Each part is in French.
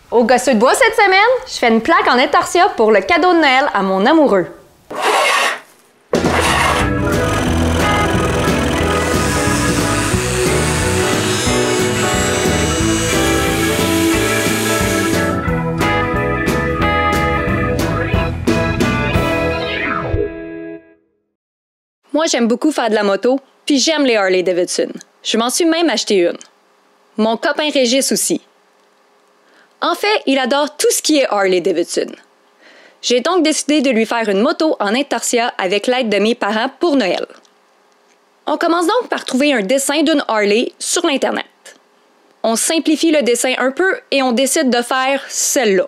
Au Gosseux de bois cette semaine, je fais une plaque en intarsia pour le cadeau de Noël à mon amoureux. Moi, j'aime beaucoup faire de la moto, puis j'aime les Harley-Davidson. Je m'en suis même acheté une. Mon copain Régis aussi. En fait, il adore tout ce qui est Harley-Davidson. J'ai donc décidé de lui faire une moto en intarsia avec l'aide de mes parents pour Noël. On commence donc par trouver un dessin d'une Harley sur l'Internet. On simplifie le dessin un peu et on décide de faire celle-là.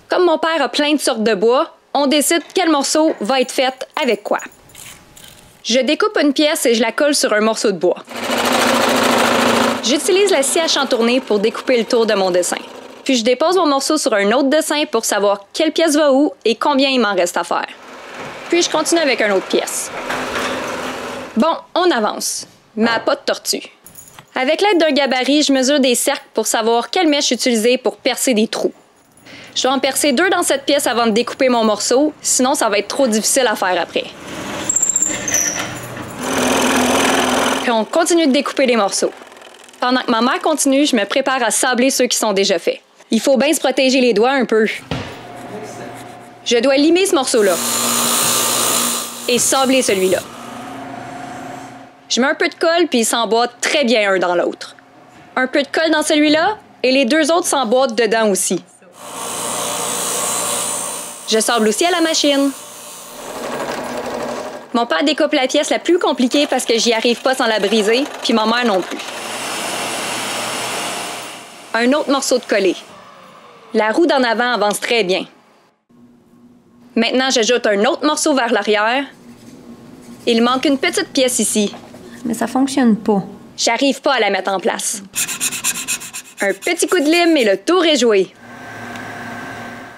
Comme mon père a plein de sortes de bois, on décide quel morceau va être fait avec quoi. Je découpe une pièce et je la colle sur un morceau de bois. J'utilise la scie à chantourner pour découper le tour de mon dessin. Puis je dépose mon morceau sur un autre dessin pour savoir quelle pièce va où et combien il m'en reste à faire. Puis je continue avec une autre pièce. Bon, on avance, mais à pas de tortue. Avec l'aide d'un gabarit, je mesure des cercles pour savoir quelle mèche utiliser pour percer des trous. Je dois en percer 2 dans cette pièce avant de découper mon morceau, sinon ça va être trop difficile à faire après. Puis on continue de découper les morceaux. Pendant que ma mère continue, je me prépare à sabler ceux qui sont déjà faits. Il faut bien se protéger les doigts un peu. Je dois limer ce morceau-là. Et sabler celui-là. Je mets un peu de colle puis ils s'emboîtent très bien un dans l'autre. Un peu de colle dans celui-là et les 2 autres s'emboîtent dedans aussi. Je sable aussi à la machine. Mon père découpe la pièce la plus compliquée parce que j'y arrive pas sans la briser, puis ma mère non plus. Un autre morceau de collé. La roue d'en avant avance très bien. Maintenant, j'ajoute un autre morceau vers l'arrière. Il manque une petite pièce ici. Mais ça fonctionne pas. J'arrive pas à la mettre en place. Un petit coup de lime et le tour est joué.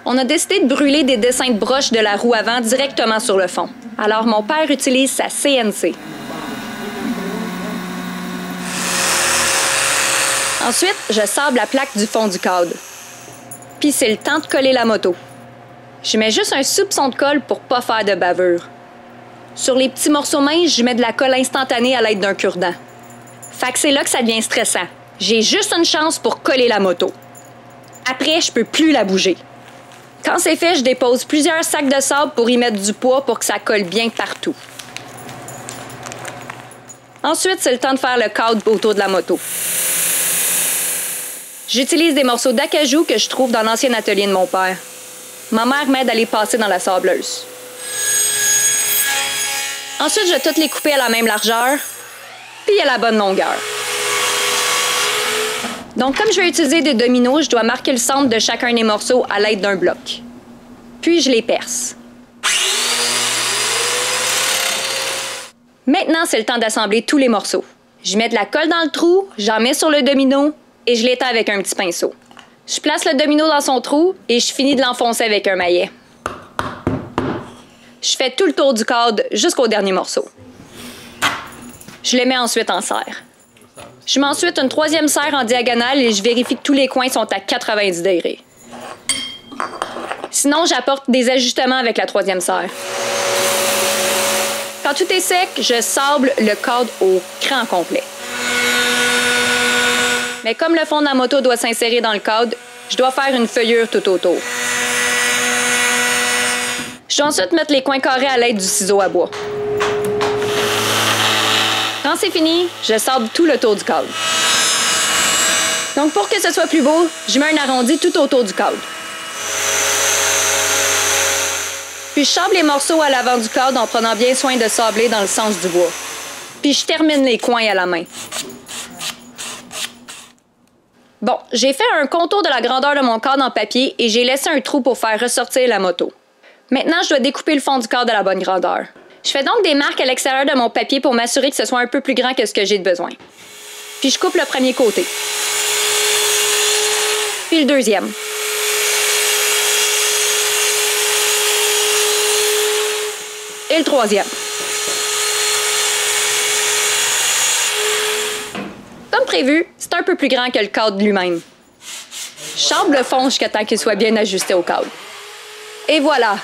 On a décidé de brûler des dessins de broche de la roue avant directement sur le fond. Alors mon père utilise sa CNC. Ensuite, je sable la plaque du fond du cadre. Puis c'est le temps de coller la moto. Je mets juste un soupçon de colle pour pas faire de bavure. Sur les petits morceaux minces, je mets de la colle instantanée à l'aide d'un cure-dent. Fait que c'est là que ça devient stressant. J'ai juste une chance pour coller la moto. Après, je peux plus la bouger. Quand c'est fait, je dépose plusieurs sacs de sable pour y mettre du poids pour que ça colle bien partout. Ensuite, c'est le temps de faire le cadre autour de la moto. J'utilise des morceaux d'acajou que je trouve dans l'ancien atelier de mon père. Ma mère m'aide à les passer dans la sableuse. Ensuite, je vais toutes les couper à la même largeur, puis à la bonne longueur. Donc, comme je vais utiliser des dominos, je dois marquer le centre de chacun des morceaux à l'aide d'un bloc. Puis, je les perce. Maintenant, c'est le temps d'assembler tous les morceaux. Je mets de la colle dans le trou, j'en mets sur le domino et je l'étends avec un petit pinceau. Je place le domino dans son trou et je finis de l'enfoncer avec un maillet. Je fais tout le tour du cadre jusqu'au dernier morceau. Je les mets ensuite en serre. Je mets ensuite une 3e serre en diagonale et je vérifie que tous les coins sont à 90 degrés. Sinon, j'apporte des ajustements avec la 3e serre. Quand tout est sec, je sable le cadre au cran complet. Mais comme le fond de la moto doit s'insérer dans le cadre, je dois faire une feuillure tout autour. Je dois ensuite mettre les coins carrés à l'aide du ciseau à bois. Quand c'est fini, je sable tout le tour du cadre. Donc pour que ce soit plus beau, je mets un arrondi tout autour du cadre. Puis je sable les morceaux à l'avant du cadre en prenant bien soin de sabler dans le sens du bois. Puis je termine les coins à la main. Bon, j'ai fait un contour de la grandeur de mon cadre en papier et j'ai laissé un trou pour faire ressortir la moto. Maintenant, je dois découper le fond du cadre à la bonne grandeur. Je fais donc des marques à l'extérieur de mon papier pour m'assurer que ce soit un peu plus grand que ce que j'ai de besoin. Puis je coupe le premier côté. Puis le deuxième. Et le troisième. Comme prévu, c'est un peu plus grand que le cadre lui-même. Je chambre le fond jusqu'à temps qu'il soit bien ajusté au câble. Et voilà!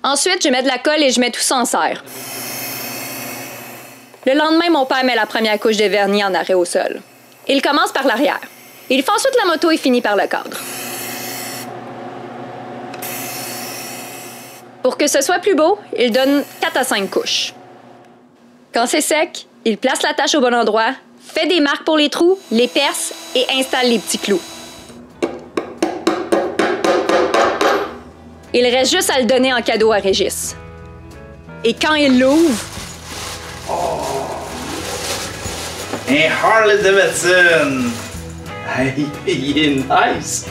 Ensuite, je mets de la colle et je mets tout ça en serre. Le lendemain, mon père met la première couche de vernis en arrêt au sol. Il commence par l'arrière. Il fait ensuite la moto et finit par le cadre. Pour que ce soit plus beau, il donne 4 à 5 couches. Quand c'est sec, il place la tâche au bon endroit, fait des marques pour les trous, les perce et installe les petits clous. Il reste juste à le donner en cadeau à Régis. Et quand il l'ouvre... Un Harley Davidson! Hey, il est nice!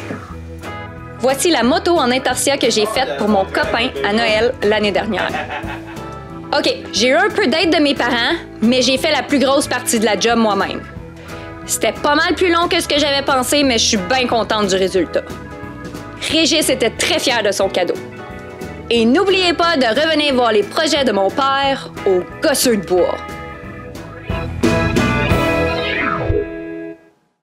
Voici la moto en Intarsia que j'ai faite pour mon copain à Noël l'année dernière. OK, j'ai eu un peu d'aide de mes parents, mais j'ai fait la plus grosse partie de la job moi-même. C'était pas mal plus long que ce que j'avais pensé, mais je suis bien contente du résultat. Régis était très fier de son cadeau. Et n'oubliez pas de revenir voir les projets de mon père au Gosseux de bois.